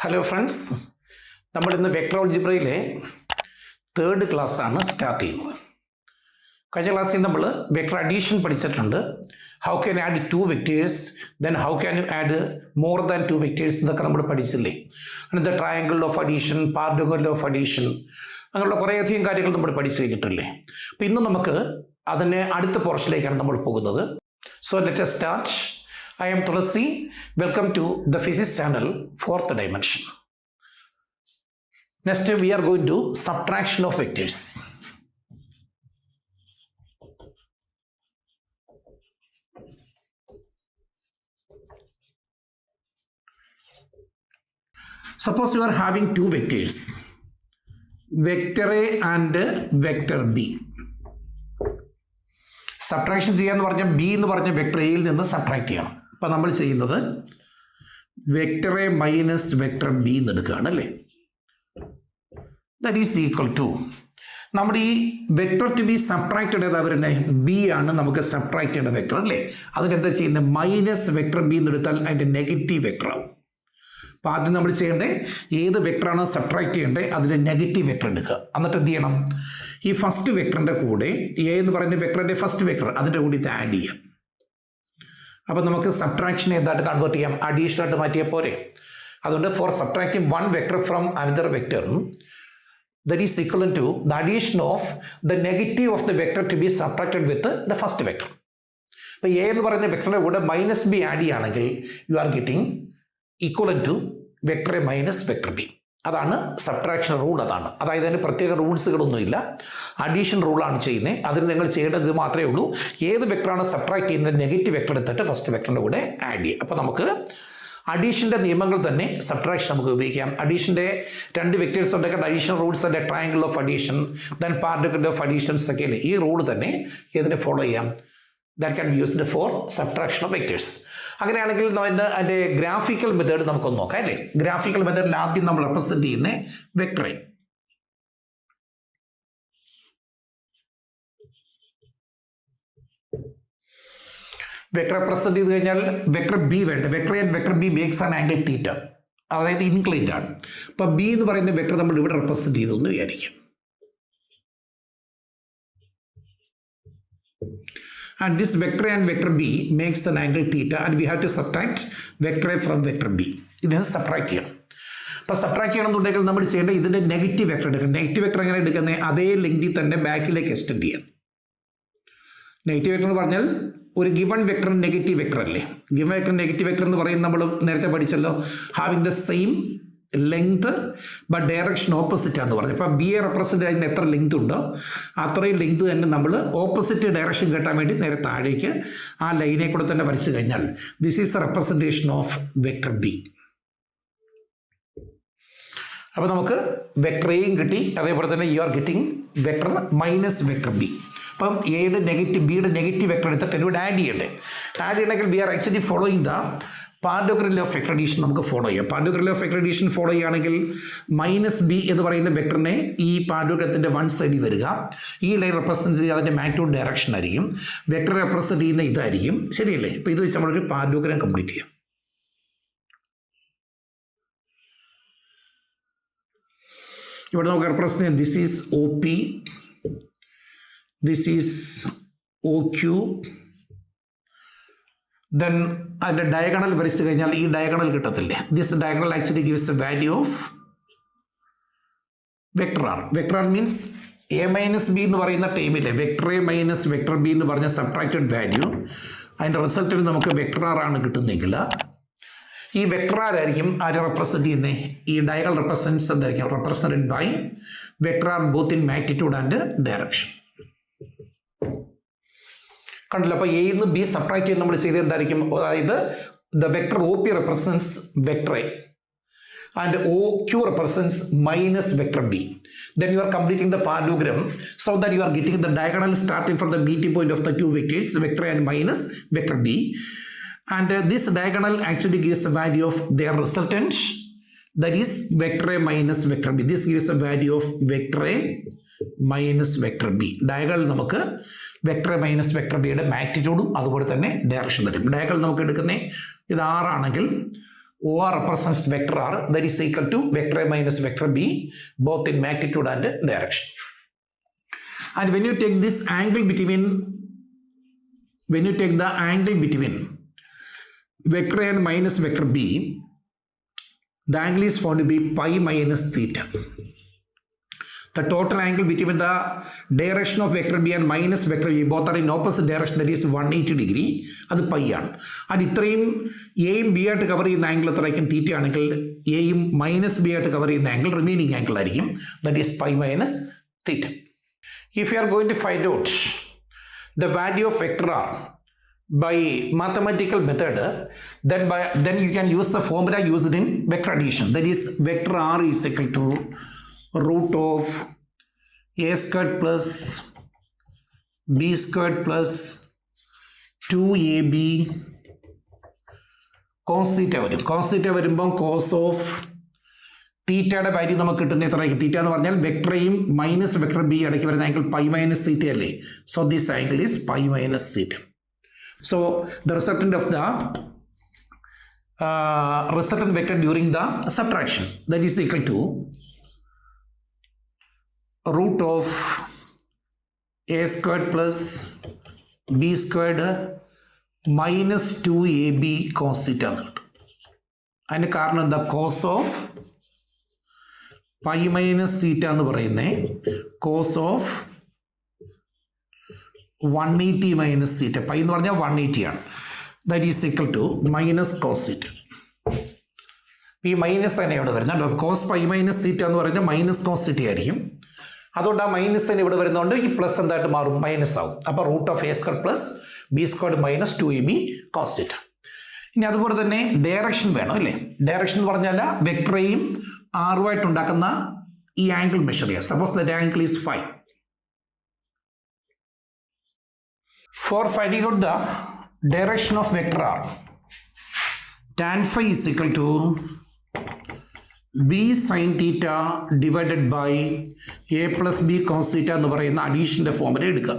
Hello friends, നമ്മൾ ഇന്ന് vector ആൾജിബ്രയിലെ 3rd ക്ലാസ്സാണ് സ്റ്റാർട്ട് ചെയ്യുന്നത്. കഴിഞ്ഞ ക്ലാസ്സിൽ നമ്മൾ വെക്ടർ അഡീഷൻ പഠിച്ചിട്ടുണ്ട്. How can add 2 vectors, then how can you add more than 2 vectors എന്നൊക്കെ നമ്മൾ പഠിച്ചില്ലേ. The triangle of addition, parallelogram of addition, അങ്ങനെയുള്ള കുറേയധികം കാര്യങ്ങൾ നമ്മൾ പഠിച്ചു കഴിഞ്ഞിട്ടില്ലേ. അപ്പോൾ ഇന്ന് നമുക്ക് അതിന് അടുത്ത പോർഷനിലേക്കാണ് നമ്മൾ പോകുന്നത്. So let us start. I am Thulasi. Welcome to the physics channel, 4th dimension. Next we are going to subtraction of vectors. Suppose you are having 2 vectors, vector A and vector B. Subtraction ചെയ്യാന്ന് പറഞ്ഞാൽ B എന്ന് പറഞ്ഞ vector എയിൽ നിന്ന് subtract ചെയ്യണം. അപ്പം നമ്മൾ ചെയ്യുന്നത് vector A minus vector B എന്ന് എടുക്കുകയാണ് അല്ലേ. ദാറ്റ് ഈസ് ഈക്വൽ ടു നമ്മുടെ ഈ വെക്ടർ ടു ബി സബ്ട്രാക്റ്റഡ് ഏതാ വരുന്നത്? ബി ആണ് നമുക്ക് സബ്ട്രാക്ട് ചെയ്യേണ്ട വെക്ടർ അല്ലേ. അതിനെന്താ ചെയ്യുന്നത്? മൈനസ് വെക്ടർ ബി എന്ന് എടുത്താൽ അതിൻ്റെ നെഗറ്റീവ് വെക്ടർ ആവും. അപ്പോൾ ആദ്യം നമ്മൾ ചെയ്യേണ്ടത് ഏത് വെക്ടറാണ് സബ്ട്രാക്ട് ചെയ്യേണ്ടത് അതിൻ്റെ നെഗറ്റീവ് വെക്ടർ എടുക്കുക. എന്നിട്ട് എന്ത് ചെയ്യണം? ഈ ഫസ്റ്റ് വെക്ടറിൻ്റെ കൂടെ എ എന്ന് പറയുന്ന വെക്ടറിൻ്റെ ഫസ്റ്റ് വെക്ടർ അതിൻ്റെ കൂടി ഇത് ആഡ് ചെയ്യാം. അപ്പോൾ നമുക്ക് സബ്ട്രാക്ഷൻ എന്തായിട്ട് കൺവേർട്ട് ചെയ്യാം? അഡീഷനായിട്ട് മാറ്റിയാൽ പോരെ. അതുകൊണ്ട് for subtracting 1 vector from another vector, that is equivalent to the addition of the negative of the vector to be subtracted with the first vector. അപ്പോൾ എ എന്ന് പറയുന്ന വെക്ടറിൻ്റെ കൂടെ മൈനസ് ബി ആഡ് ചെയ്യുകയാണെങ്കിൽ you are getting equal to vector A minus vector b. അതാണ് subtraction rule. അതാണ്, അതായത് അതിന് പ്രത്യേക റൂൾസുകളൊന്നുമില്ല, അഡീഷൻ റൂളാണ് ചെയ്യുന്നത്. അതിന് നിങ്ങൾ ചെയ്യേണ്ടത് ഇത് മാത്രമേ ഉള്ളൂ. ഏത് വെക്ടറാണ് സബ്ട്രാക്ട് ചെയ്യുന്നത് നെഗറ്റീവ് വെക്ടർ എടുത്തിട്ട് ഫസ്റ്റ് വെക്ടറിൻ്റെ കൂടെ ആഡ് ചെയ്യുക. അപ്പോൾ നമുക്ക് അഡീഷൻ്റെ നിയമങ്ങൾ തന്നെ സബ്ട്രാക്ഷൻ നമുക്ക് ഉപയോഗിക്കാം. അഡീഷൻ്റെ 2 വെക്ടേഴ്സ് ഉണ്ടെങ്കിൽ അഡീഷൻ റൂൾസ് അല്ലെ, triangle of addition, then particle of additions ഒക്കെ അല്ലേ. ഈ റൂൾ തന്നെ ഇതിനെ ഫോളോ ചെയ്യാം. That can be used for subtraction of vectors. അങ്ങനെയാണെങ്കിൽ അതിൻ്റെ ഗ്രാഫിക്കൽ മെത്തേഡ് നമുക്കൊന്ന് നോക്കാം അല്ലേ. ഗ്രാഫിക്കൽ മെത്തേഡിൽ ആദ്യം നമ്മൾ റെപ്രസെൻറ്റ് ചെയ്യുന്ന വെക്ടറെ വെക്ടർ റെപ്രസെൻറ്റ് ചെയ്ത് കഴിഞ്ഞാൽ വെക്ടർ ബി വേണ്ട. Vector and vector B makes an angle theta, അതായത് ഇൻക്ലൈൻഡ് ആണ്. അപ്പോൾ ബി എന്ന് പറയുന്ന വെക്ടർ നമ്മൾ ഇവിടെ റെപ്രസെൻറ്റ് ചെയ്തെന്ന് വിചാരിക്കും. And this vector and vector b makes an angle theta, and we have to subtract vector a from vector b. ഇതിനെ സബ്ട്രാക്ട് ചെയ്യണം. അപ്പോൾ സബ്ട്രാക്ട് ചെയ്യണമെന്നുണ്ടെങ്കിൽ നമ്മൾ ചെയ്യേണ്ടത് ഇതിൻ്റെ നെഗറ്റീവ് വെക്ടർ എടുക്കണം. നെഗറ്റീവ് വെക്ടർ എങ്ങനെ എടുക്കുന്നത്? അതേ ലെങ്തിൽ തന്നെ ബാക്കിലേക്ക് എക്സ്റ്റെൻഡ് ചെയ്യാം. നെഗറ്റീവ് വെക്ടർ എന്ന് പറഞ്ഞാൽ ഒരു ഗിവൺ വെക്ടർ നെഗറ്റീവ് വെക്ടർ അല്ലേ. ഗിവൺ വെക്ടർ നെഗറ്റീവ് വെക്ടർ എന്ന് പറയുന്നത് നമ്മൾ നേരത്തെ പഠിച്ചല്ലോ, having the same length but direction opposite ആണെന്ന് പറഞ്ഞു. ഇപ്പോൾ ബി എ റെപ്രസെൻറ്റ് ചെയ്യുന്ന എത്ര ലെങ്ത് ഉണ്ടോ അത്രയും ലെങ്ത് തന്നെ നമ്മൾ ഓപ്പോസിറ്റ് ഡയറക്ഷൻ കിട്ടാൻ വേണ്ടി നേരെ താഴേക്ക് ആ ലൈനെ കൂടെ തന്നെ വരച്ചു കഴിഞ്ഞാൽ this is the representation of vector B. അപ്പോൾ നമുക്ക് വെക്ടർ എയും കിട്ടി, അതേപോലെ തന്നെ U are getting vector minus vector B. അപ്പം എയുടെ നെഗറ്റീവ് ബിയുടെ നെഗറ്റീവ് വെക്ടർ എടുത്തിട്ട് ഇവിടെ ആഡ് ചെയ്യണ്ടേ. ആഡ് ചെയ്യണമെങ്കിൽ we are actually following the parallelogram of vector addition നമുക്ക് ഫോളോ ചെയ്യാം. Parallelogram of vector addition follow ചെയ്യുകയാണെങ്കിൽ മൈനസ് ബി എന്ന് പറയുന്ന വെക്ടറിനെ ഈ പാർട്ടോഗ്രത്തിൻ്റെ 1 സൈഡിൽ വരിക. ഈ ലൈൻ റെപ്രസെൻറ്റ് ചെയ്യുക അതിൻ്റെ മാഗ്നിറ്റ്യൂഡ് ഡയറക്ഷൻ ആയിരിക്കും. വെക്ടർ റെപ്രസെൻറ്റ് ചെയ്യുന്ന ഇതായിരിക്കും. ശരിയല്ലേ? അപ്പോൾ ഇത് വെച്ച് നമ്മളൊരു പാർട്ടോഗ്രാം കംപ്ലീറ്റ് ചെയ്യാം. ഇവിടെ നമുക്ക് റെപ്രസെൻറ്റ് ചെയ്യാം. This is O P, this is O Q. Then അതിൻ്റെ ഡയഗണൽ വരച്ചു കഴിഞ്ഞാൽ ഈ ഡയഗണൽ കിട്ടത്തില്ലേ. This diagonal actually gives the value of vector R. Vector R means A minus B എന്ന് പറയുന്ന ടൈമിലെ vector A minus vector B എന്ന് പറഞ്ഞ സബ്ട്രാക്റ്റഡ് വാല്യൂ, അതിൻ്റെ റിസൾട്ടിൽ നമുക്ക് വെക്ടർ ആർ ആണ് കിട്ടുന്നെങ്കിൽ ഈ വെക്ടർ ആർ ആയിരിക്കും ആര് റെപ്രസെൻറ്റ് ചെയ്യുന്നത്? ഈ ഡയഗണൽ റെപ്രസെൻറ്റ്സ് എന്തായിരിക്കും? Represented by vector R both in magnitude and direction. കണ്ടല്ലോ. അപ്പോൾ എയിൽ നിന്ന് ബി സബ്ട്രാക്ട് ചെയ്ത് നമ്മൾ ചെയ്ത് എന്തായിരിക്കും? അതായത് the vector O P represents vector A and O Q represents minus vector B. Then you are completing the parallelogram so that you are getting the diagonal starting from the meeting point of the 2 vectors, vector a and minus vector b. And this diagonal actually gives the value of their resultant, that is vector a minus vector b. This gives the value of vector a minus vector b. Diagonal നമുക്ക് vector minus vector ബിയുടെ മാഗ്നിറ്റ്യൂഡും അതുപോലെ തന്നെ direction തരും. Diagonal നമുക്ക് എടുക്കുന്നത് ഇത് 6 ആണെങ്കിൽ OR represents vector R, that is equal to vector A minus vector B, both in magnitude and direction. And when you take this angle between, when you take the angle between vector A and minus vector B, the angle is found to be pi minus theta. The total angle between the direction of vector B and minus vector B, both are in opposite direction, that is 180 degree. അത് pi ആണ്. അത് ഇത്രയും എയും B ആയിട്ട് cover ചെയ്യുന്ന angle എത്രയായിരിക്കും? തീറ്റ ആണെങ്കിൽ എയും മൈനസ് ബി ആയിട്ട് കവർ ചെയ്യുന്ന ആംഗിൾ റിമൈനിങ് ആംഗിൾ ആയിരിക്കും, that is pi minus theta. If you are going to find out the value of vector R by mathematical method, then you can use the formula used in vector addition, that is vector R is equal to root of a squared plus b squared plus 2ab cos theta വരും. cos theta വരുമ്പോൾ cos of തീറ്റയുടെ value നമുക്ക് കിട്ടുന്ന എത്രയായിരിക്കും? തീറ്റ എന്ന് പറഞ്ഞാൽ vector എയും minus vector B ഇടയ്ക്ക് വരുന്ന ആംഗിൾ പൈ മൈനസ് തീറ്റ അല്ലേ? So this angle is pi minus theta. So the resultant of the resultant vector during the subtraction, that is equal to root of a squared plus b squared minus 2ab cos theta എന്ന് കിട്ടും. അതിൻ്റെ കാരണം എന്താ? cos of pi minus theta എന്ന് പറയുന്നത് cos of 180 minus തീറ്റ. Pi എന്ന് പറഞ്ഞാൽ 180 ആണ്, that is equal to minus cos theta. ഈ മൈനസ് തന്നെ ഇവിടെ വരുന്നത് കോസ് പൈ മൈനസ് തീറ്റ എന്ന് പറയുന്നത് മൈനസ് കോസ് തീറ്റ ആയിരിക്കും. അതുകൊണ്ട് ആ മൈനസ് തന്നെ ഇവിടെ വരുന്നതുകൊണ്ട് ഈ പ്ലസ് എന്തായിട്ട് മാറും? മൈനസ് ആവും. അപ്പോൾ root of a square plus b square minus 2ab cos theta. ഇനി അതുപോലെ തന്നെ ഡയറക്ഷൻ വേണം അല്ലേ? ഡയറക്ഷൻ എന്ന് പറഞ്ഞാൽ വെക്ടറേയും ആറുമായിട്ട് ഉണ്ടാക്കുന്ന ഈ ആംഗിൾ മെഷർ ചെയ്യുക. Suppose the angle is 5. For finding out the direction of vector R, tan phi is equal to b sin theta divided by a plus b cos theta എന്ന് പറയുന്ന അഡീഷൻ്റെ ഫോമിൽ എടുക്കുക.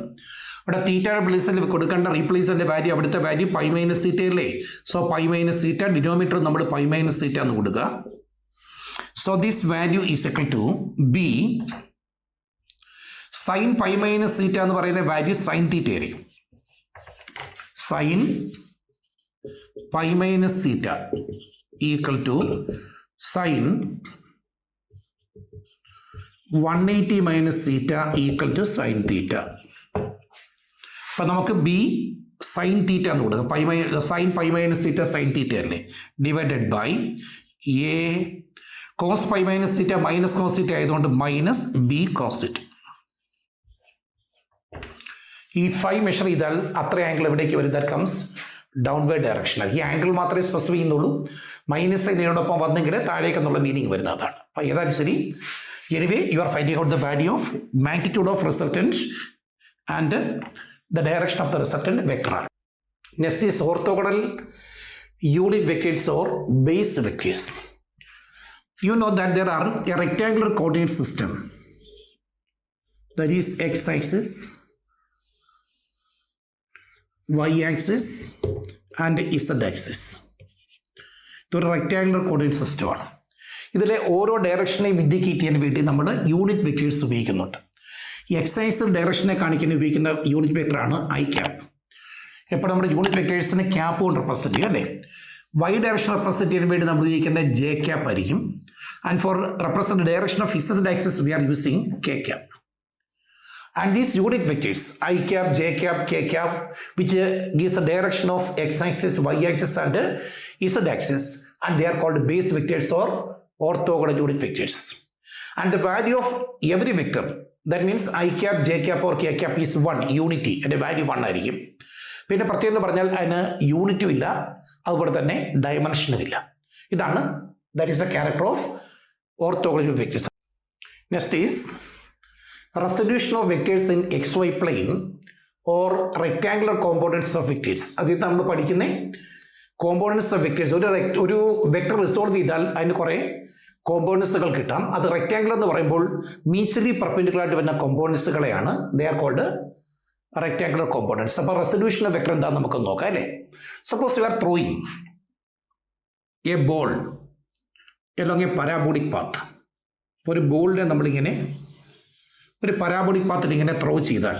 ഇവിടെ തീറ്റയുടെ പ്ലേസിൽ കൊടുക്കേണ്ട റീപ്ലേസിൻ്റെ വാല്യൂ അവിടുത്തെ വാല്യൂ പൈ മൈനസ് തീറ്റ അല്ലേ? So pi minus theta, denominator നമ്മൾ പൈ മൈനസ് തീറ്റ എന്ന് കൊടുക്കുക. So this value is equal to b sine pi minus theta എന്ന് പറയുന്ന വാല്യൂ സൈൻ തീറ്റ ആയിരിക്കും. Sine pi minus theta equal to sine 180 minus theta equal to sine theta. അപ്പം നമുക്ക് B sine theta എന്ന് കൊടുക്കുക. Sine pi minus theta sine theta അല്ലേ? Divided by A cos pi minus theta minus cos theta ആയതുകൊണ്ട് minus B cos theta. ഈ 5 measure ചെയ്താൽ അത്ര angle എവിടേക്ക് വരും? ദാറ്റ് കംസ് ഡൗൺവേർഡ് ഡയറക്ഷനാണ്. ഈ ആംഗിൾ മാത്രമേ സ്പെസിഫൈ ചെയ്യുന്നുള്ളൂ, മൈനസ് ഇതിനോടൊപ്പം വന്നെങ്കിൽ താഴേക്കെന്നുള്ള മീനിങ് വരുന്ന അതാണ്. അപ്പോൾ ഏതായാലും ശരി, anyway you are finding out the value of magnitude of resultant and the direction of the resultant vector R. Next is orthogonal unit vectors or base vectors. You know that there are a rectangular coordinate system, that is x-axis, y-axis and z-axis. ഇതൊരു rectangular coordinate സിസ്റ്റമാണ്. ഇതിലെ ഓരോ ഡയറക്ഷനെയും indicate ചെയ്യാൻ വേണ്ടി നമ്മൾ unit vectors ഉപയോഗിക്കുന്നുണ്ട്. ഈ X ഡയറക്ഷനെ കാണിക്കാൻ ഉപയോഗിക്കുന്ന യൂണിറ്റ് വെക്ടറാണ് ഐ ക്യാപ്പ്. എപ്പോൾ നമ്മുടെ യൂണിറ്റ് വെക്ടേഴ്സിനെ ക്യാപ്പ് കൊണ്ട് റെപ്രസെൻറ്റ് ചെയ്യും അല്ലേ? വൈ ഡയറക്ഷൻ റെപ്രസെൻറ്റ് ചെയ്യാൻ വേണ്ടി നമ്മൾ ഉപയോഗിക്കുന്നത് ജെ ക്യാപ്പ് ആയിരിക്കും. And for represent direction of z axis we are using k cap. And these unit vectors I cap, j cap, k cap, which gives the direction of x-axis, y-axis and z-axis, and they are called base vectors or orthogonal unit vectors. And the value of every vector, that means I cap, j cap or k cap is 1, unity, and the value 1 ആയിരിക്കും. പിന്നെ പ്രത്യേകം പറഞ്ഞാൽ അതിന് യൂണിറ്റും ഇല്ല, അതുപോലെ തന്നെ ഡയമെൻഷനും ഇല്ല. ഇതാണ് that is the character of orthogonal unit vectors. Next is resolution of vectors in xy plane or rectangular components of vectors. അതിൽ നമ്മൾ പഠിക്കുന്ന കോമ്പോണൻസ് ഓഫ് വെക്ടേഴ്സ്. ഒരു വെക്ടർ റിസോൾവ് ചെയ്താൽ അതിന് കുറേ കോമ്പോണൻസുകൾ കിട്ടാം. അത് റെക്ടാങ്കുലർ എന്ന് പറയുമ്പോൾ മ്യൂച്വലി പെർപെൻഡിക്കുലർ ആയിട്ട് വരുന്ന കോമ്പോണൻസുകളെയാണ് they are called rectangular components. അപ്പോൾ റെസൊല്യൂഷൻ ഓഫ് വെക്ടർ എന്താണെന്ന് നമുക്ക് നോക്കാം അല്ലേ? Suppose you are throwing a ball along a parabolic path. ഒരു ബോളിനെ നമ്മളിങ്ങനെ ഒരു പരാബോളിക് പാത്തിൽ ഇങ്ങനെ ത്രോ ചെയ്താൽ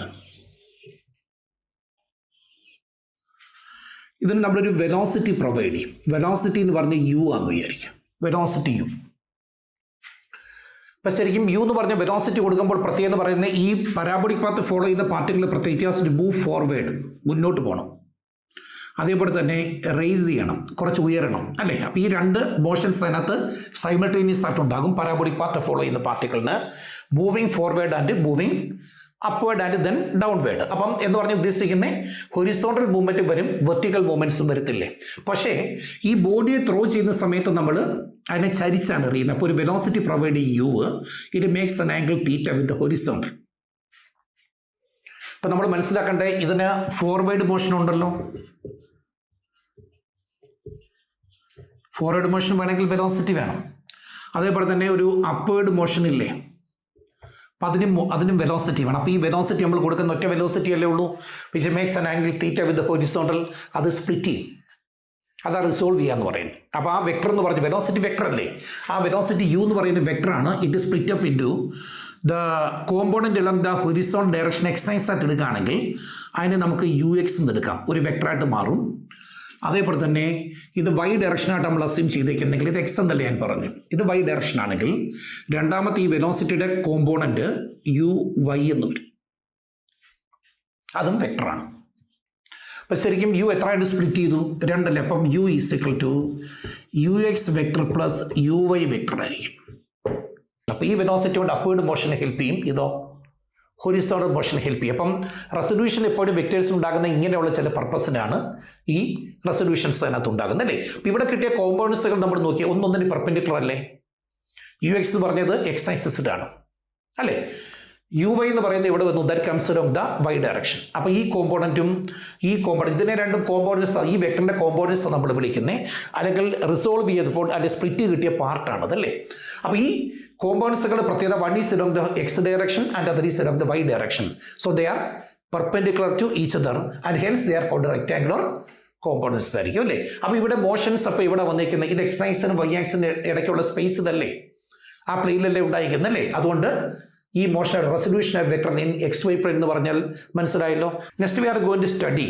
ഇതിന് നമ്മളൊരു വെലോസിറ്റി പ്രൊവൈഡ് ചെയ്യും. വെലോസിറ്റി എന്ന് പറഞ്ഞ യു ആണെന്ന് വിചാരിക്കും. Velocity u. അപ്പം ശരിക്കും യു എന്ന് പറഞ്ഞ വെലോസിറ്റി കൊടുക്കുമ്പോൾ പ്രത്യേകത പറയുന്നത് ഈ പരാബോളിക് പാത്ത് ഫോളോ ചെയ്യുന്ന പാർട്ടിക്കിൾ പ്രത്യേകിച്ച് മൂവ് ഫോർവേഡ്, മുന്നോട്ട് പോകണം. അതേപോലെ തന്നെ റേസ് ചെയ്യണം, കുറച്ച് ഉയരണം അല്ലേ. അപ്പോൾ ഈ രണ്ട് മോഷൻസ് അതിനകത്ത് സൈമൾട്ടേനിയസ് ആയിട്ടുണ്ടാകും. പരാബോളിക് പാത്ത് ഫോളോ ചെയ്യുന്ന പാർട്ടിക്കിളിന് moving forward and moving upward and then downward. അപ്പം എന്ന് പറഞ്ഞ് ഉദ്ദേശിക്കുന്നത് ഹൊറിസോണ്ടൽ മൂവ്മെന്റ് വരും, വെർട്ടിക്കൽ മൂവ്മെന്റ്സും വരത്തില്ലേ. പക്ഷേ ഈ ബോഡിയെ ത്രോ ചെയ്യുന്ന സമയത്ത് നമ്മൾ അതിനെ ചരിച്ചാണ് എറിയുന്നത്. അപ്പോൾ ഒരു velocity provide U, it makes an angle theta with the horizontal. അപ്പം നമ്മൾ മനസ്സിലാക്കേണ്ടത് ഇതിന് ഫോർവേഡ് മോഷൻ ഉണ്ടല്ലോ. ഫോർവേഡ് മോഷൻ വേണമെങ്കിൽ വെലോസിറ്റി വേണം. അതേപോലെ തന്നെ ഒരു അപ്വേർഡ് മോഷൻ ഇല്ലേ, അപ്പം അതിനും വെലോസിറ്റി വേണം. അപ്പോൾ ഈ വെലോസിറ്റി നമ്മൾ കൊടുക്കുന്ന ഒറ്റ വെലോസിറ്റി അല്ലേ ഉള്ളൂ, which makes an angle theta with horizontal. അത് സ്പ്ലിറ്റ് ചെയ്യും, അതാണ് റിസോൾവ് ചെയ്യാന്ന് പറയുന്നത്. അപ്പോൾ ആ വെക്ടർ എന്ന് പറഞ്ഞ വെലോസിറ്റി വെക്ടർ അല്ലേ, ആ വെലോസിറ്റി യു എന്ന് പറയുന്ന വെക്ടറാണ്. It split up into the component along the horizontal direction X axis ആയിട്ട് എടുക്കുകയാണെങ്കിൽ അതിനെ നമുക്ക് യു എക്സ് എന്ന് എടുക്കാം, ഒരു വെക്ടറായിട്ട് മാറും. അതേപോലെ തന്നെ ഇത് വൈ ഡയറക്ഷനായിട്ട് നമ്മൾ അസ്യൂം ചെയ്തേക്കുന്നെങ്കിൽ ഇത് എക്സ് എന്നല്ലേ ഞാൻ പറഞ്ഞു. ഇത് വൈ ഡയറക്ഷൻ ആണെങ്കിൽ രണ്ടാമത്തെ ഈ വെലോസിറ്റിയുടെ കോമ്പോണൻറ്റ് യു വൈ എന്ന് വരും, അതും വെക്ടറാണ്. അപ്പം ശരിക്കും യു എത്രയായിട്ട് സ്പ്ലിറ്റ് ചെയ്തു? രണ്ടല്ലേ. അപ്പം u is equal to u x vector plus u y vector ആയിരിക്കും. അപ്പോൾ ഈ വെലോസിറ്റി കൊണ്ട് അപ്വേർഡ് മോഷനെ ഹെൽപ്പ് ചെയ്യും, ഇതോ ഹൊറിസോണ്ടൽ മോഷനെ ഹെൽപ്പ് ചെയ്യും. അപ്പം റെസൊല്യൂഷൻ എപ്പോഴും വെക്ടേഴ്സ് ഉണ്ടാകുന്ന ഇങ്ങനെയുള്ള ചില പർപ്പസിനാണ് ഈ റെസൊല്യൂഷൻസ് അതിനകത്ത് ഉണ്ടാകുന്നത് അല്ലേ. അപ്പോൾ ഇവിടെ കിട്ടിയ കോമ്പൗണ്ട്സുകൾ നമ്മൾ നോക്കിയാൽ ഒന്നൊന്നിന് പെർപെൻഡിക്കുലർ അല്ലേ. യു എക്സ് എന്ന് പറഞ്ഞത് എക്സ് ആക്സിസിഡ് ആണ് അല്ലേ. യു വൈ എന്ന് പറയുന്നത് ഇവിടെ വന്നു, that comes from the y direction. അപ്പോൾ ഈ കോമ്പോണൻറ്റും ഈ കോമ്പോണൻറ്റ്, ഇതിനെ രണ്ടും കോമ്പോണൻസ്, ഈ വെക്ടറിൻ്റെ കോമ്പോണൻസ് നമ്മൾ വിളിക്കുന്നത്, അല്ലെങ്കിൽ റിസോൾവ് ചെയ്തപ്പോൾ അല്ലെങ്കിൽ സ്പ്ലിറ്റ് കിട്ടിയ പാർട്ടാണ് അതല്ലേ. അപ്പോൾ ഈ കോമ്പോണൻസുകളുടെ പ്രത്യേകത, one is along the x direction and other is along the y direction. So they are perpendicular to each other and hence they are called rectangular components ആയിരിക്കും അല്ലേ. അപ്പോൾ ഇവിടെ മോഷൻസ്, അപ്പോൾ ഇവിടെ വന്നിരിക്കുന്നത് ഇത് എക്സ് ആക്സിനും വൈ ആക്സിനും ഇടയ്ക്കുള്ള സ്പേസ് ഇതല്ലേ, ആ പ്ലെയിനിലല്ലേ ഉണ്ടായിരിക്കുന്നല്ലേ. അതുകൊണ്ട് ഈ motion resolution of vector in x y plane എന്ന് പറഞ്ഞാൽ മനസ്സിലായല്ലോ. Next we are going to study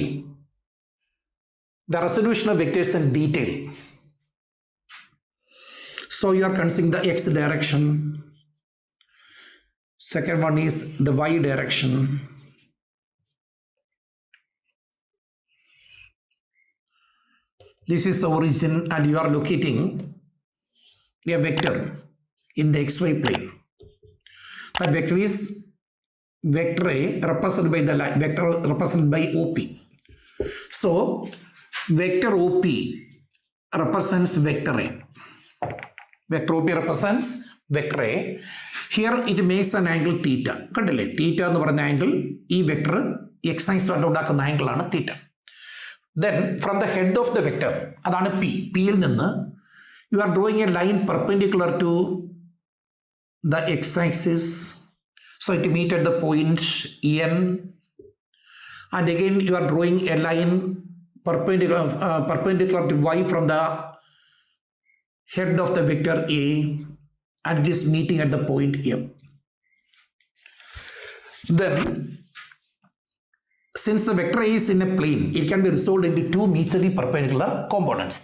the resolution of vectors in detail. So you are considering the x direction. Second one is the y direction. This is the origin and you are locating a vector in the xy plane. That vector is vector A represented by the line, vector represented by OP. So vector OP represents vector A. Vector OP represents vector A. Here it makes an angle theta. കണ്ടില്ലേ, തീറ്റ എന്ന് പറഞ്ഞ angle ഈ vector X axis കൊണ്ട് ഉണ്ടാക്കുന്ന ആംഗിളാണ് തീറ്റ. Then from the head of the vector, അതാണ് P, പിയിൽ നിന്ന് you are drawing a line perpendicular to the X axis. So it meet at the point N and again you are drawing a line perpendicular to y from the head of the vector A and it is meeting at the point M. Then since the vector A is in a plane, it can be resolved into two mutually perpendicular components.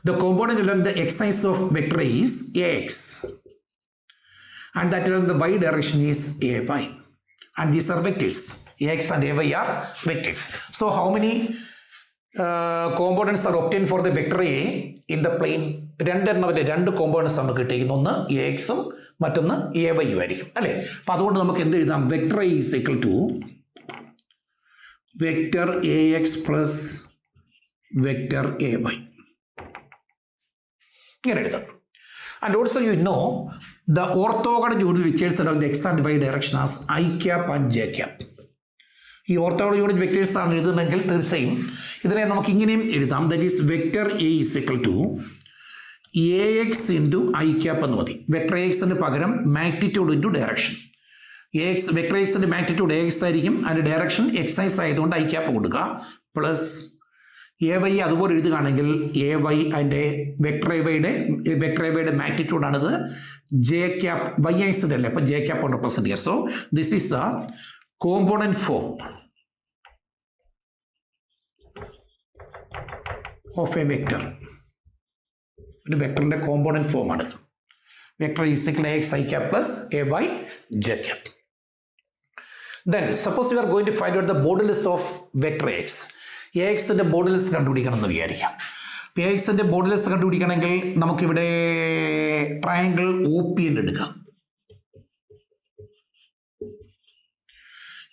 The component along the x-axis of vector A is Ax and that along the y direction is Ay, and these are vectors. Ax and Ay are vectors. So how many components are obtained for the vector A in the plane? രണ്ട് components നമുക്ക് കിട്ടിയിരിക്കുന്നു. ഒന്ന് A എക്സും മറ്റൊന്ന് A വൈയും ആയിരിക്കും അല്ലേ. അപ്പം അതുകൊണ്ട് നമുക്ക് എന്ത് എഴുതാം? Vector A is equal to vector a X plus vector a y, ഇങ്ങനെ എഴുതാം. And also you know the orthogonal unit vectors along the x and y direction as I cap and j cap. ഈ orthogonal unit vectors ആണ് എഴുതുന്നതെങ്കിൽ തീർച്ചയായും ഇതിനെ നമുക്ക് ഇങ്ങനെയും എഴുതാം. That is vector A is equal to A X into I cap എന്ന് മതി. വെക്ടർ എ എക്സിന് പകരം മാഗ്നിറ്റ്യൂഡ് ഇൻറ്റു ഡയറക്ഷൻ. വെക്ടർ എക്സിൻ്റെ മാഗ്നിറ്റ്യൂഡ് എ എക്സ് ആയിരിക്കും, അതിൻ്റെ ഡയറക്ഷൻ എക്സ് ഐസ് ആയതുകൊണ്ട് ഐ ക്യാപ്പ് കൊടുക്കുക, പ്ലസ് AY അതുപോലെ എഴുതുകയാണെങ്കിൽ AY അതിൻ്റെ വെക്ടർ AYയുടെ മാഗ്നിറ്റ്യൂഡാണിത്. ജെ ക്യാപ് വൈ ആക്സിസ് അല്ലേ, അപ്പോൾ ജെ ക്യാപ്പ് റെപ്രസെന്റ് ചെയ്യുക. So this is the component form of a vector. ഒരു വെക്ടറിന്റെ കോമ്പോണന്റ് ഫോമാണിത്. Vector is equal AX I cap plus AY J cap. Then suppose we are going to find out the modulus of vector X. AXന്റെ modulus കണ്ടുപിടിക്കണം എന്ന് വിചാരിക്കാം. AXന്റെ modulus കണ്ടുപിടിക്കണമെങ്കിൽ നമുക്കിവിടെ ട്രയാങ്കിൾ OPN എടുക്കാം.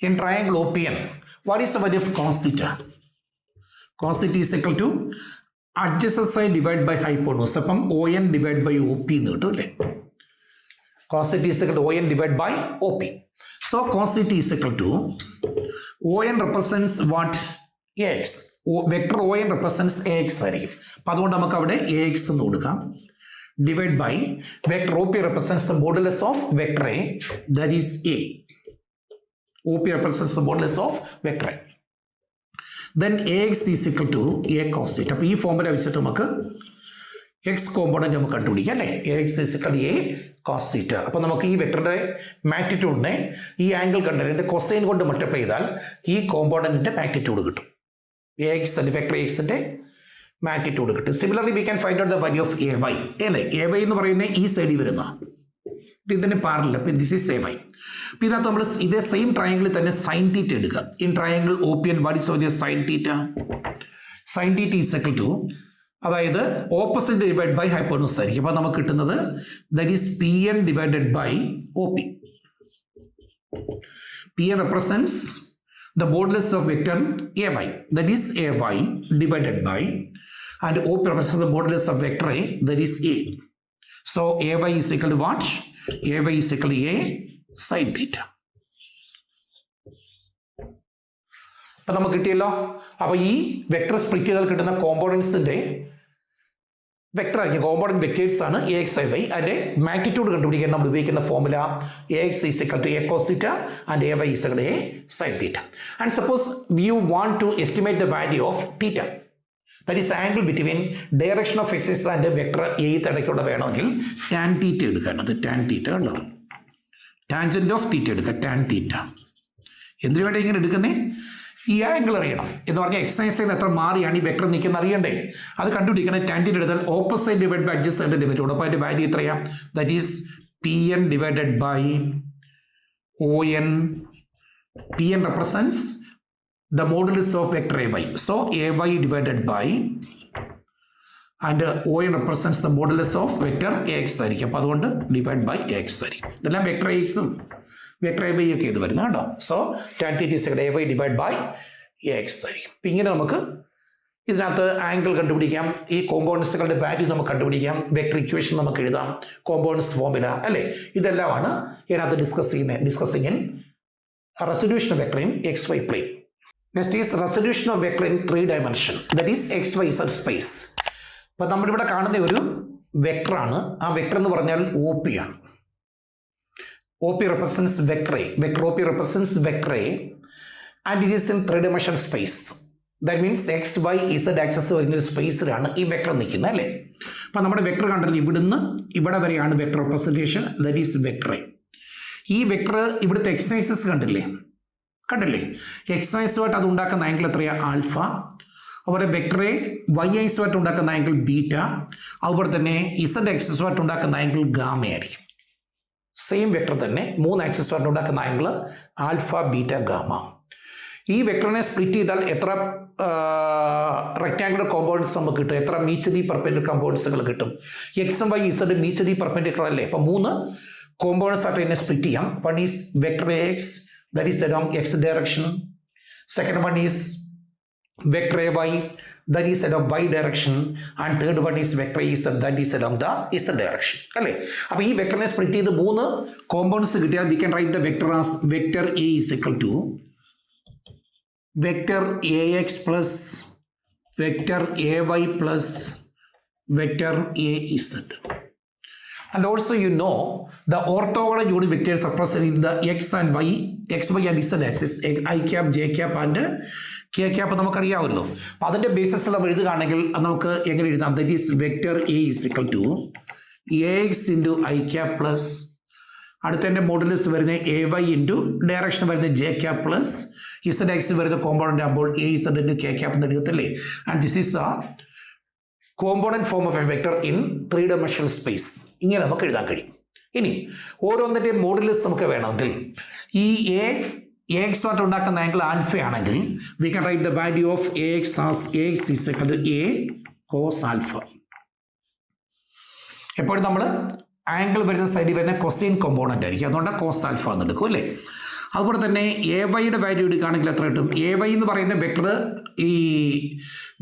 In triangle OPN, what is the value of cos theta? Cos theta is equal to adjacent side divided by hypotenuse. അപ്പം ON divided by OP എന്ന് കിട്ടും അല്ലേ. Cos theta is equal to ON divided by OP. So cos theta is equal to ON represents what? AX. Vector ON represents AX ആയിരിക്കും. അപ്പം അതുകൊണ്ട് നമുക്ക് അവിടെ AX എന്ന് കൊടുക്കാം. Divided by vector OP represents the modulus of vector A, that is A. OP represents the modulus of vector A. Then AX is equal to A cos theta. അപ്പോൾ ഈ formula വെച്ചിട്ട് നമുക്ക് എക്സ് കോമ്പോണന്റ് നമുക്ക് കണ്ടുപിടിക്കാം അല്ലേ. AX is equal to A cos theta. അപ്പോൾ നമുക്ക് ഈ വെക്ടറുടെ മാഗ്നിറ്റ്യൂഡിനെ ഈ ആംഗിൾ കണ്ടതിന്റെ കൊസൈൻ കൊണ്ട് മൾട്ടിപ്ലൈ ചെയ്താൽ ഈ കോമ്പോണന്റിന്റെ മാഗ്നിറ്റ്യൂഡ് കിട്ടും. AX അല്ലെ വെക്ടർ AXന്റെ മാഗ്നിറ്റ്യൂഡ് കിട്ടും. Similarly we can find out the value of AY അല്ലേ. AY എന്ന് പറയുന്നത് ഈ സൈഡിൽ വരുന്ന ഇതിന് പാരലൽ. അപ്പോൾ ദിസ് ഈസ് AY. അപ്പോൾ ഇതിനകത്ത് നമ്മൾ ഇതേ സെയിം ട്രയാങ്കിളിൽ തന്നെ സൈൻ തീറ്റ എടുക്കുക. In triangle OPN what is value sine theta? Sine theta is equal to, അതായത് ഓപ്പോസിറ്റ് ഡിവൈഡ് ബൈ ഹൈപ്പോട്ടനൂസ് ആയിരിക്കും. അപ്പോൾ നമുക്ക് കിട്ടുന്നത് that is PN divided by OP. PN represents the modulus of vector AY, that is AY divided by, and OP represents the modulus of vector A, that is A. So AY is equal to what? AY is equal to A sin theta. അപ്പം നമുക്ക് കിട്ടിയല്ലോ. അപ്പോൾ ഈ vector split ചെയ്താൽ കിട്ടുന്ന കോമ്പോണൻസിന്റെ vector ആയിരിക്കും. Component vectors ആണ് AX AY. അതിന്റെ മാഗ്നിറ്റ്യൂഡ് കണ്ടുപിടിക്കാൻ നമ്മൾ ഉപയോഗിക്കുന്ന formula AX is equal to A cos theta and AY is equal to A sin theta. And suppose you want to estimate the value of theta, that is angle between direction of axis and vector A ഇടയ്ക്കുള്ള വേണമെങ്കിൽ tan theta എടുക്കണം. അത് tan theta ഉണ്ടോ, tangent of തീറ്റ എടുക്കുക, tan theta. എന്തിനു വേണ്ടി ഇങ്ങനെ എടുക്കുന്നേ? ഈ ആംഗിൾ അറിയണം എന്ന് പറഞ്ഞാൽ എക്സൈസിൽ എത്ര മാറിയാണ് ഈ വെക്ടർ നിൽക്കുന്നത് അറിയണ്ടേ. അത് കണ്ടുപിടിക്കണം. tan theta എടുത്താൽ opposite divide by adjacent divide. അപ്പോൾ അതിന്റെ വാല്യൂ എത്രയാ? That is PN divided by ON. PN represents the modulus of vector AY. So AY divided by, and ON represents the modulus of vector AX ആയിരിക്കും. അപ്പോൾ അതുകൊണ്ട് divide by AX ആയിരിക്കും. ഇതെല്ലാം vector AXും vector AY ഒക്കെ ഇത് വരുന്നത് കേട്ടോ. So tan theta is equal to AY divided by AX ആയിരിക്കും. അപ്പം ഇങ്ങനെ നമുക്ക് ഇതിനകത്ത് ആംഗിൾ കണ്ടുപിടിക്കാം, ഈ കോമ്പോണൻസുകളുടെ വാല്യൂ നമുക്ക് കണ്ടുപിടിക്കാം, വെക്ടർ ഇക്വേഷൻ നമുക്ക് എഴുതാം, കോമ്പോണൻസ് ഫോർമുല അല്ലേ. ഇതെല്ലാമാണ് ഇതിനകത്ത് discussing in resolution of vector in XY plane. Next is resolution of vector in 3 dimension, that is XYZ space. അപ്പോൾ നമ്മളിവിടെ കാണുന്ന ഒരു വെക്ടറാണ്. ആ വെക്ടർ എന്ന് പറഞ്ഞാൽ OP ആണ്. OP represents vector A. Vector OP represents vector A and it is in 3 dimension space. That means XYZ axis വരുന്ന സ്പേസിലാണ് ഈ വെക്ടർ നിൽക്കുന്നത് അല്ലേ. അപ്പോൾ നമ്മുടെ വെക്ടർ കണ്ടല്ലോ, ഇവിടുന്ന് ഇവിടെ വരെയാണ് vector representation, that is vector A. ഈ വെക്ടർ ഇവിടുത്തെ എക്സൈസസ് കണ്ടില്ലേ, എക്സൈസുമായിട്ട് അത് ഉണ്ടാക്കുന്ന ആംഗിൾ എത്രയാണ്? ആൽഫ. അതുപോലെ വെക്ടർ എ വൈ ഐസുമായിട്ട് ഉണ്ടാക്കുന്ന ആംഗിൾ ബീറ്റ. അതുപോലെ തന്നെ ഇസഡ് ആക്സിസുമായിട്ട് ഉണ്ടാക്കുന്ന ആംഗിൾ ഗാമ ആയിരിക്കും. സെയിം വെക്ടർ തന്നെ 3 ആക്സിസുമായിട്ട് ഉണ്ടാക്കുന്ന ആംഗിൾ ആൽഫ, ബീറ്റ, ഗാമ. ഈ വെക്ടറിനെ സ്പ്ലിറ്റ് ചെയ്താൽ എത്ര റെക്ടാങ്കുലർ കോമ്പൗണ്ട്സ് നമുക്ക് കിട്ടും? എത്ര മീച്ചതി പെർപെൻഡിക്കുലർ കോമ്പൗണ്ട്സുകൾ കിട്ടും? എക്സും വൈ ഇസഡ് മീച്ചതി പെർപെൻഡിക്കുലർ അല്ലേ. അപ്പോൾ 3 കോമ്പൗണ്ട്സ് ആയിട്ട് ഇതിനെ സ്പ്ലിറ്റ് ചെയ്യാം. One is vector AX, that is along X direction. Second one is vector AY, that is along Y direction. And third one is vector Z, that is along the Z direction. അല്ലേ. അപ്പോൾ ഈ വെക്ടറിനെ split ചെയ്ത് 3 compounds കിട്ടിയാൽ we can write the vector as vector A is equal to vector AX plus vector AY plus vector AZ. And also you know the orthogonal unit vectors representing the X and Y, XY and Z axis, I cap, J cap and K cap നമുക്കറിയാമല്ലോ. അപ്പോൾ അതിൻ്റെ ബേസിസിൽ നമ്മൾ എഴുതുകയാണെങ്കിൽ അത് നമുക്ക് എങ്ങനെ എഴുതാം? That is vector A is equal to A X into I cap plus അടുത്തതിൻ്റെ മോഡുലസ് വരുന്നത് എ വൈ ഇൻറ്റു ഡയറക്ഷൻ വരുന്നത് J cap plus Z X വരുന്ന കോമ്പോണൻ്റ് ആകുമ്പോൾ A Z into K cap എന്ന് എഴുതത്തില്ലേ? And this is a component form of a vector in 3-dimensional space. ഇങ്ങനെ നമുക്ക് എഴുതാൻ കഴിയും. ഇനി ഓരോന്നിൻ്റെയും മോഡുലസ് നമുക്ക് വേണമെങ്കിൽ ഈ എ എക്സ് ആയിട്ട് ഉണ്ടാക്കുന്ന ആംഗിൾ ആൽഫ ആണെങ്കിൽ we can write the value of a x as a x is equal to a cos alpha. എപ്പോഴും നമ്മൾ ആംഗിൾ വരുന്ന സൈഡിൽ വരുന്ന കൊസൈൻ കോമ്പോണൻ്റ് ആയിരിക്കും, അതുകൊണ്ട് കോസ് ആൽഫ എന്ന് എടുക്കും അല്ലേ? അതുപോലെ തന്നെ എ വൈയുടെ വാല്യൂ എടുക്കുകയാണെങ്കിൽ എത്ര കിട്ടും? എ വൈ എന്ന് പറയുന്ന വെക്ടർ ഈ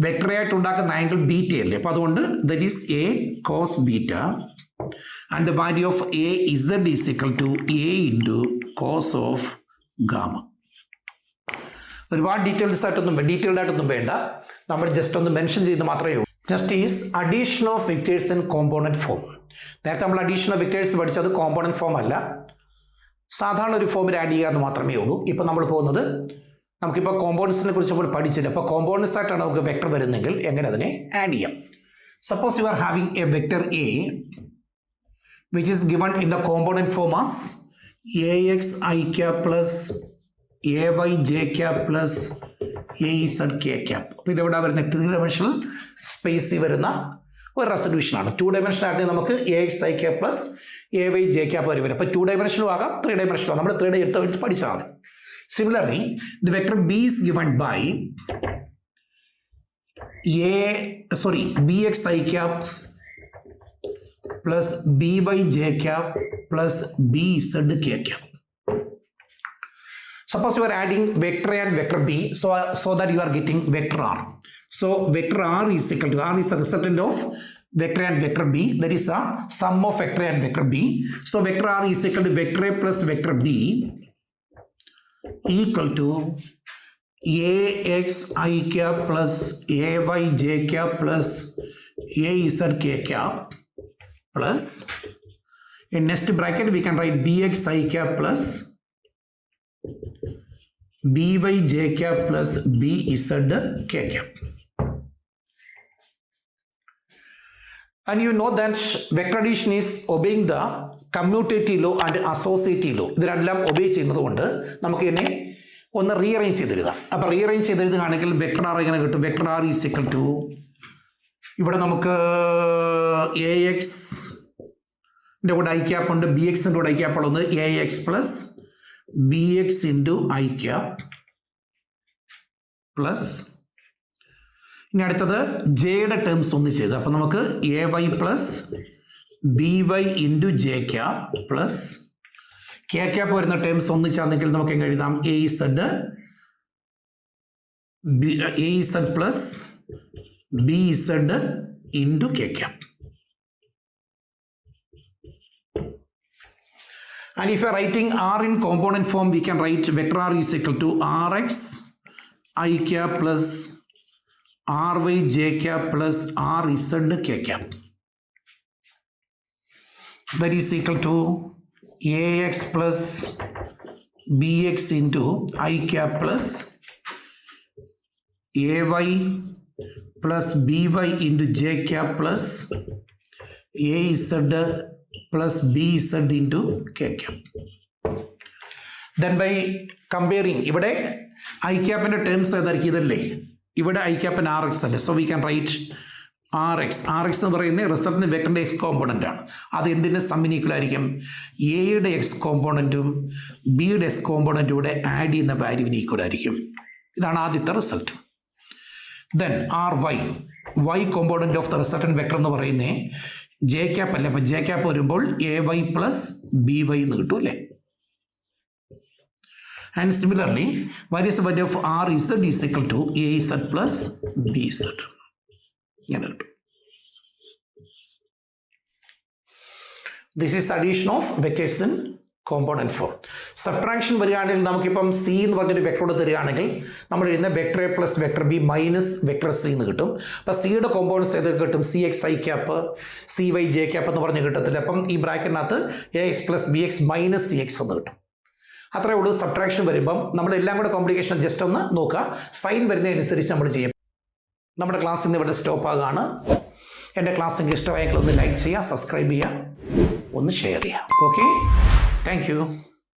വെക്ടറായിട്ട് ഉണ്ടാക്കുന്ന ആംഗിൾ ബീറ്റ അല്ലേ? അപ്പോൾ അതുകൊണ്ട് that is a cos beta and the value of a z is equal to a into cos of gamma. ഒരുപാട് ഡീറ്റെയിൽഡ് ആയിട്ടൊന്നും വേണ്ട, നമ്മൾ ജസ്റ്റ് ഒന്ന് മെൻഷൻ ചെയ്ത് മാത്രമേ ഉള്ളൂ. Just is addition of vectors in component form. നേരത്തെ നമ്മൾ അഡീഷൻ ഓഫ് വെക്ടേഴ്സ് പഠിച്ചത് കോമ്പോണൻറ്റ് ഫോം അല്ല, സാധാരണ ഒരു ഫോമിൽ ആഡ് ചെയ്യുക എന്ന് മാത്രമേ ഉള്ളൂ. ഇപ്പോൾ നമ്മൾ പോകുന്നത് നമുക്കിപ്പോൾ കോമ്പോണൻസിനെ കുറിച്ച് നമ്മൾ പഠിച്ചില്ല. അപ്പോൾ കോമ്പോണൻസ് ആയിട്ടാണ് നമുക്ക് വെക്ടർ വരുന്നെങ്കിൽ എങ്ങനെ അതിനെ ആഡ് ചെയ്യാം? Suppose you are having a vector a which is given in the component form as a x i cap plus a y j cap plus a z k cap. അപ്പോൾ ഇതെവിടെ വരുന്ന 3-dimensional സ്പേസിൽ വരുന്ന ഒരു റെസൊല്യൂഷനാണ്. 2-dimensional ആയിട്ട് നമുക്ക് a x i cap plus a y j cap വരെ വരും. അപ്പോൾ 2-dimensional ആകാം, 3-dimensional ആകാം. നമ്മൾ 3D എടുത്ത് പഠിച്ചാൽ മതി. Similarly, the vector B is given by bx I cap plus by j cap plus bz k cap. Suppose you are adding vector A and vector B, so that you are getting vector R. So vector R is equal to R is a resultant of vector A and vector B. That is a sum of vector A and vector B. So vector R is equal to vector A plus vector B equal to ax I cap plus ay j cap plus az k cap plus in next bracket we can write bx I cap plus by j cap plus bz k cap. And you know that vector addition is obeying the commutative law and associative law. ഇതിലെല്ലാം obey ചെയ്യുന്നത് കൊണ്ട് നമുക്ക് ഇതിനെ ഒന്ന് rearrange ചെയ്തെഴുതാം. അപ്പോൾ rearrange ചെയ്തെഴുതുകയാണെങ്കിൽ vector r എങ്ങനെ കിട്ടും? Vector r is equal to ഇവിടെ നമുക്ക് എ എക്സിൻ്റെ കൂടെ ഐ ക്യാപ്പ് ഉണ്ട്, ബി എക്സിൻ്റെ കൂടെ ഐ ക്യാപ്പ് ഉള്ളത് a X plus B x into I cap plus ഇനി അടുത്തത് ജെയുടെ ടേംസ് ഒന്ന് ചെയ്ത് അപ്പോൾ നമുക്ക് a y plus b y into j cap plus k cap വരുന്ന ടേംസ് ഒന്നിച്ചാണെങ്കിൽ നമുക്ക് എങ്ങനെ എഴുതാം? A z plus b z into k cap. And if you are writing R in component form, we can write vector R is equal to Rx I cap plus Ry j cap plus Rz k cap. That is equal to ax plus bx into I cap plus ay plus by into j cap plus az plus bz into k cap. Then by comparing, ഇവിടെ I capന്റെ terms ഏതായിരിക്കും? ഇതല്ലേ, ഇവിടെ I capന് Rx അല്ലേ. So we can right Rx എന്ന് പറയുന്നത് റിസൾട്ടിന് വെക്ടറിൻ്റെ X component ആണ്. അത് എന്തിൻ്റെ സമ്മിന് ഈക്വൽ ആയിരിക്കും? എയുടെ എക്സ് കോമ്പോണൻറ്റും ബിയുടെ എക്സ് കോമ്പോണൻറ്റും കൂടെ ആഡ് ചെയ്യുന്ന വാല്യൂവിന് ഈക്വൽ ആയിരിക്കും. ഇതാണ് ആദ്യത്തെ result. Then y component of the resultant vector എന്ന് പറയുന്നത് ജെ ക്യാപ്പ് അല്ലേ. അപ്പോൾ ജെ ക്യാപ്പ് വരുമ്പോൾ a y plus b y എന്ന് കിട്ടും അല്ലേ. And similarly value of value of r z is equal to a z plus b z. ഇങ്ങനെ കിട്ടും. This is addition of vectors in component form. Subtraction വരികയാണെങ്കിൽ നമുക്കിപ്പം c എന്ന് പറഞ്ഞൊരു വെക്ടറോട് തരികയാണെങ്കിൽ നമ്മൾ എഴുതുന്ന vector a plus vector B minus vector C എന്ന് കിട്ടും. അപ്പോൾ സിയുടെ കോമ്പോണൻസ് ഏതൊക്കെ കിട്ടും? C X I cap, C Y J cap എന്ന് പറഞ്ഞ് കിട്ടത്തില്ല. അപ്പം ഈ ബ്രാക്കറ്റിനകത്ത് A X plus B X minus C X എന്ന് കിട്ടും. അത്രയേ ഉള്ളൂ. സബ്ട്രാക്ഷൻ വരുമ്പം നമ്മളെല്ലാം കൂടെ കോംപ്ലിക്കേഷൻ ജസ്റ്റ് ഒന്ന് നോക്കുക. സൈൻ വരുന്നതനുസരിച്ച് നമ്മൾ ചെയ്യും. നമ്മുടെ ക്ലാസ് ഇന്ന് ഇവിടെ സ്റ്റോപ്പ് ആകുകയാണ്. എൻ്റെ ക്ലാസ് നിങ്ങൾക്ക് ഇഷ്ടമായെങ്കിൽ ഒന്ന് ലൈക്ക് ചെയ്യുക, സബ്സ്ക്രൈബ് ചെയ്യുക, ഒന്ന് ഷെയർ ചെയ്യുക. Okay, thank you.